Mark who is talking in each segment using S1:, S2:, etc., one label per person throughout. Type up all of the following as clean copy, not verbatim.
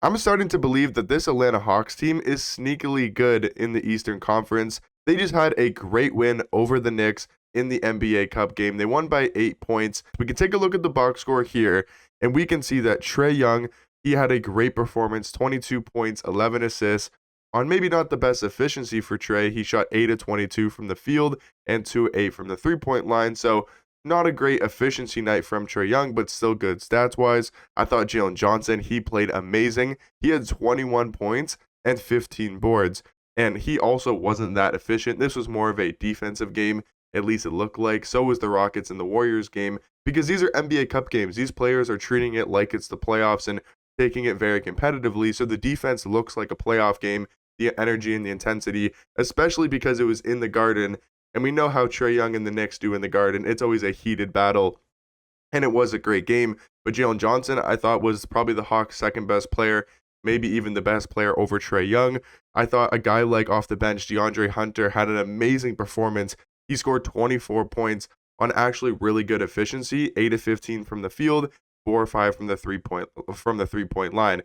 S1: I'm starting to believe that this Atlanta Hawks team is sneakily good in the Eastern Conference. They just had a great win over the Knicks in the NBA Cup game. They won by 8 points. We can take a look at the box score here, and we can see that Trae Young, he had a great performance, 22 points, 11 assists. On maybe not the best efficiency for Trae, he shot 8 of 22 from the field and 2 of 8 from the three-point line. So not a great efficiency night from Trae Young, but still good stats wise. I thought Jalen Johnson, he played amazing. He had 21 points and 15 boards, and he also wasn't that efficient. This was more of a defensive game, at least it looked like. So was the Rockets and the Warriors game, because these are NBA Cup games. These players are treating it like it's the playoffs and taking it very competitively. So the defense looks like a playoff game, the energy and the intensity, especially because it was in the Garden. And we know how Trae Young and the Knicks do in the Garden. It's always a heated battle, and it was a great game. But Jalen Johnson, I thought, was probably the Hawks' second best player, maybe even the best player over Trae Young. I thought a guy like off the bench, DeAndre Hunter, had an amazing performance. He scored 24 points on actually really good efficiency, 8 of 15 from the field, 4 or 5 from the three-point line.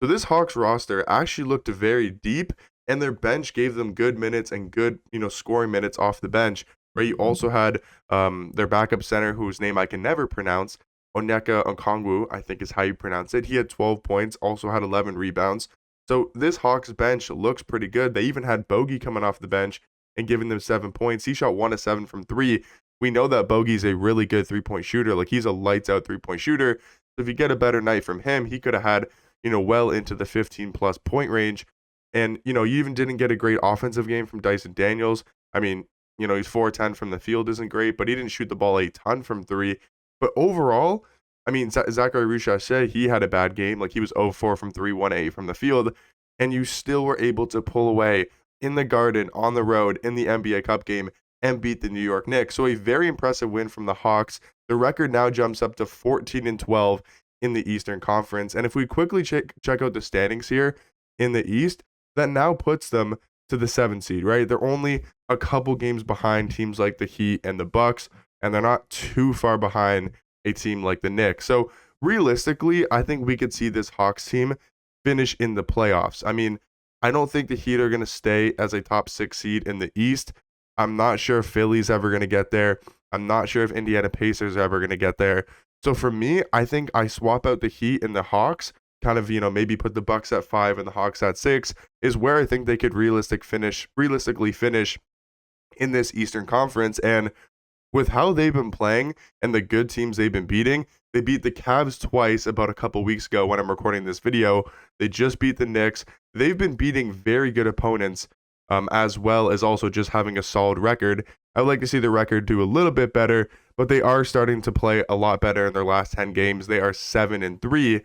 S1: So this Hawks roster actually looked very deep, and their bench gave them good minutes and good, scoring minutes off the bench. Right, you also had their backup center, whose name I can never pronounce, Onyeka Okongwu, I think is how you pronounce it. He had 12 points, also had 11 rebounds. So this Hawks bench looks pretty good. They even had Bogey coming off the bench and giving them 7 points. He shot 1 of 7 from 3. We know that Bogey's a really good three-point shooter. Like, he's a lights-out three-point shooter. So if you get a better night from him, he could have had, well into the 15-plus point range. And, you even didn't get a great offensive game from Dyson Daniels. I mean, he's 4-10 from the field isn't great, but he didn't shoot the ball a ton from 3. But overall, I mean, Zachary Richardson, he had a bad game. Like, he was 0-4 from 3, 1-8 from the field, and you still were able to pull away in the Garden, on the road, in the NBA Cup game, and beat the New York Knicks. So a very impressive win from the Hawks. The record now jumps up to 14-12 in the Eastern Conference. And if we quickly check out the standings here in the East, that now puts them to the 7th seed, right? They're only a couple games behind teams like the Heat and the Bucks, and they're not too far behind a team like the Knicks. So realistically, I think we could see this Hawks team finish in the playoffs. I mean, I don't think the Heat are going to stay as a top 6 seed in the East. I'm not sure if Philly's ever going to get there. I'm not sure if Indiana Pacers are ever going to get there. So for me, I think I swap out the Heat and the Hawks, kind of, maybe put the Bucks at 5 and the Hawks at 6, is where I think they could realistically finish in this Eastern Conference. And with how they've been playing and the good teams they've been beating, they beat the Cavs twice about a couple weeks ago when I'm recording this video. They just beat the Knicks. They've been beating very good opponents, as well as also just having a solid record. I would like to see the record do a little bit better, but they are starting to play a lot better in their last 10 games. They are 7-3.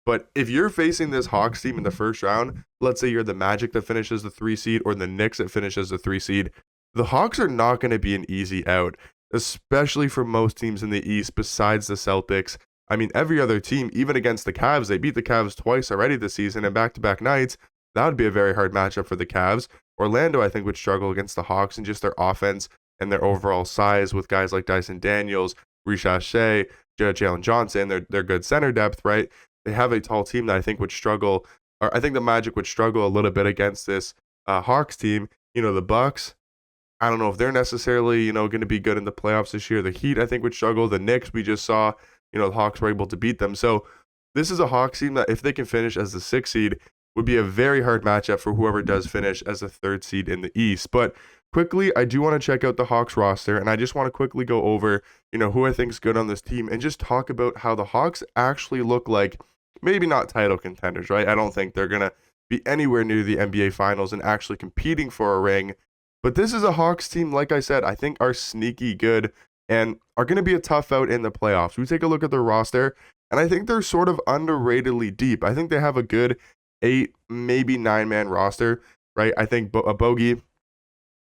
S1: But if you're facing this Hawks team in the first round, let's say you're the Magic that finishes the 3 seed or the Knicks that finishes the 3 seed, the Hawks are not going to be an easy out, especially for most teams in the East besides the Celtics. I mean, every other team, even against the Cavs, they beat the Cavs twice already this season in back-to-back nights. That would be a very hard matchup for the Cavs. Orlando, I think, would struggle against the Hawks and just their offense and their overall size with guys like Dyson Daniels, Risha Shea, Jalen Johnson, their good center depth, right? They have a tall team that I think would struggle, or I think the Magic would struggle a little bit against this Hawks team. The Bucks, I don't know if they're necessarily, going to be good in the playoffs this year. The Heat, I think, would struggle. The Knicks, we just saw, the Hawks were able to beat them. So this is a Hawks team that if they can finish as the 6th seed, would be a very hard matchup for whoever does finish as the 3rd seed in the East. But quickly, I do want to check out the Hawks roster, and I just want to quickly go over, who I think is good on this team and just talk about how the Hawks actually look like, maybe not title contenders, right? I don't think they're going to be anywhere near the NBA Finals and actually competing for a ring. But this is a Hawks team, like I said, I think are sneaky good and are going to be a tough out in the playoffs. We take a look at their roster, and I think they're sort of underratedly deep. I think they have a good 8, maybe 9-man roster, right? I think a Bogey,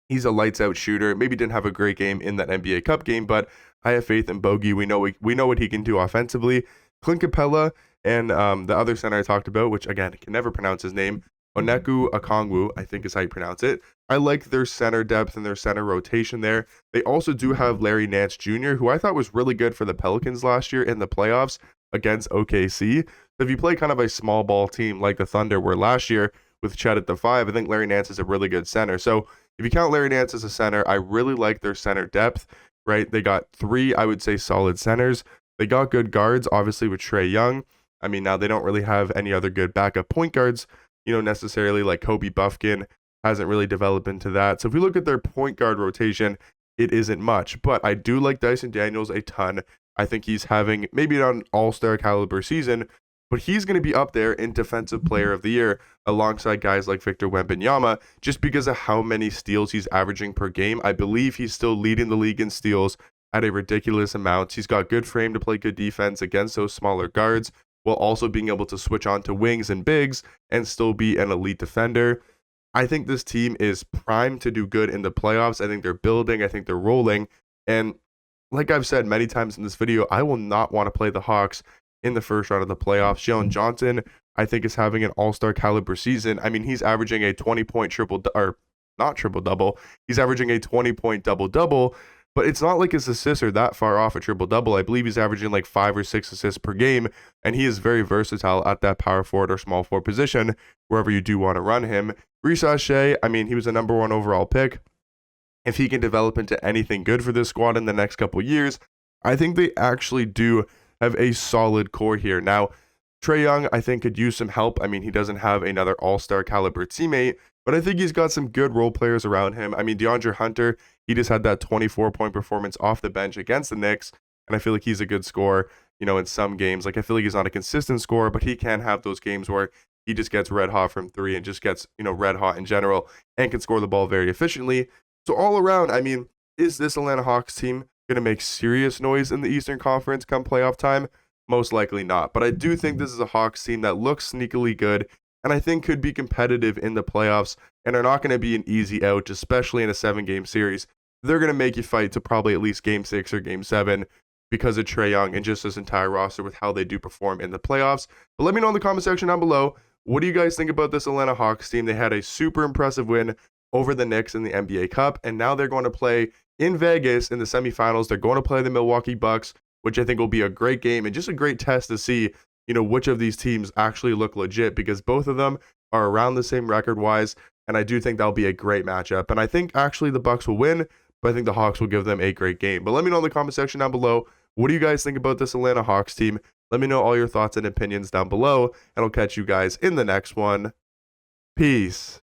S1: he's a lights out shooter. Maybe didn't have a great game in that NBA Cup game, but I have faith in Bogey. We know what he can do offensively. Clint Capella and the other center I talked about, which again, I can never pronounce his name, Onyeka Okongwu, I think is how you pronounce it. I like their center depth and their center rotation there. They also do have Larry Nance Jr., who I thought was really good for the Pelicans last year in the playoffs against OKC. If you play kind of a small ball team like the Thunder were last year with Chet at the 5, I think Larry Nance is a really good center. So if you count Larry Nance as a center, I really like their center depth, right? They got 3, I would say, solid centers. They got good guards, obviously, with Trae Young. I mean, now they don't really have any other good backup point guards, necessarily, like Kobe Buffkin hasn't really developed into that. So if we look at their point guard rotation, it isn't much. But I do like Dyson Daniels a ton. I think he's having maybe not an all-star caliber season, but he's going to be up there in Defensive Player of the Year alongside guys like Victor Wembanyama just because of how many steals he's averaging per game. I believe he's still leading the league in steals at a ridiculous amount. He's got good frame to play good defense against those smaller guards while also being able to switch on to wings and bigs and still be an elite defender. I think this team is primed to do good in the playoffs. I think they're building. I think they're rolling. And like I've said many times in this video, I will not want to play the Hawks in the first round of the playoffs. Jalen Johnson, I think, is having an all-star caliber season. I mean, he's averaging a 20-point triple-double. He's averaging a 20-point double-double, but it's not like his assists are that far off a triple-double. I believe he's averaging like 5 or 6 assists per game, and he is very versatile at that power forward or small forward position, wherever you do want to run him. Reece Shea, I mean, he was a number 1 overall pick. If he can develop into anything good for this squad in the next couple years, I think they actually do have a solid core here. Now, Trae Young, I think, could use some help. I mean, he doesn't have another all-star caliber teammate, but I think he's got some good role players around him. I mean, DeAndre Hunter, he just had that 24-point performance off the bench against the Knicks, and I feel like he's a good scorer, in some games. Like, I feel like he's not a consistent scorer, but he can have those games where he just gets red hot from 3 and just gets, red hot in general and can score the ball very efficiently. So all around, I mean, is this Atlanta Hawks team going to make serious noise in the Eastern Conference come playoff time? Most likely not. But I do think this is a Hawks team that looks sneakily good and I think could be competitive in the playoffs and are not going to be an easy out, especially in a 7-game series. They're going to make you fight to probably at least Game 6 or Game 7 because of Trae Young and just this entire roster with how they do perform in the playoffs. But let me know in the comment section down below, what do you guys think about this Atlanta Hawks team? They had a super impressive win over the Knicks in the NBA Cup, and now they're going to play in Vegas in the semifinals. They're going to play the Milwaukee Bucks, which I think will be a great game and just a great test to see, which of these teams actually look legit, because both of them are around the same record-wise, and I do think that'll be a great matchup. And I think actually the Bucks will win, but I think the Hawks will give them a great game. But let me know in the comment section down below, what do you guys think about this Atlanta Hawks team? Let me know all your thoughts and opinions down below, and I'll catch you guys in the next one. Peace.